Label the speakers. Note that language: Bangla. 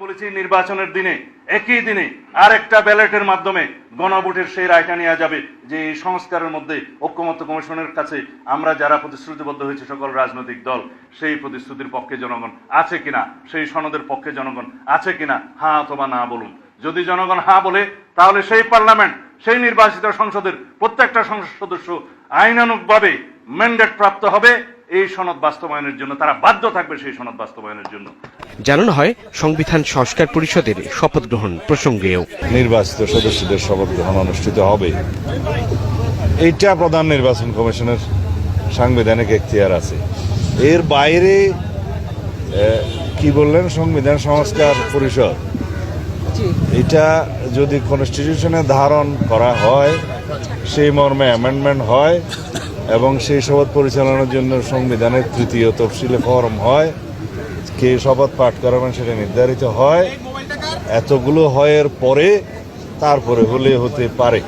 Speaker 1: বলেছি নির্বাচনের দিনে একই দিনে আরেকটা ব্যালটের মাধ্যমে গণভোটের সেই রায়টা নেওয়া যাবে যে এই সংস্কারের মধ্যে ঐক্যমত্য কমিশনের কাছে আমরা যারা প্রতিশ্রুতিবদ্ধ হয়েছে সকল রাজনৈতিক দল সেই প্রতিশ্রুতির পক্ষে জনগণ আছে কিনা, সেই সনদের পক্ষে জনগণ আছে কিনা, হ্যাঁ অথবা না বলুন। যদি জনগণ হ্যাঁ বলে তাহলে সেই পার্লামেন্ট, সেই নির্বাচিত সংসদের প্রত্যেকটা সংসদ সদস্য আইনানুগভাবে ম্যান্ডেট প্রাপ্ত হবে এই সনদ বাস্তবায়নের জন্য, তারা বাধ্য থাকবে সেই সনদ বাস্তবায়নের জন্য।
Speaker 2: জানানো হয় সংবিধান সংস্কার পরিষদের শপথ গ্রহণ প্রসঙ্গেও
Speaker 3: নির্বাচিত সদস্যদের শপথ গ্রহণ অনুষ্ঠিত হবে। এইটা প্রধান নির্বাচন কমিশনের সাংবিধানিক এখতিয়ার আছে। এর বাইরে কি বললেন সংবিধান সংস্কার পরিষদ, এটা যদি কনস্টিটিউশনে ধারণ করা হয়, সেই মর্মে অ্যামেন্ডমেন্ট হয় এবং সেই শপথ পরিচালনার জন্য সংবিধানের তৃতীয় তফসিলে ফরম হয়, কে শপথ পাঠ করাবেন সেটা নির্ধারিত হয়, এতগুলো হয়ের পরে তারপরে হলে হতে পারে।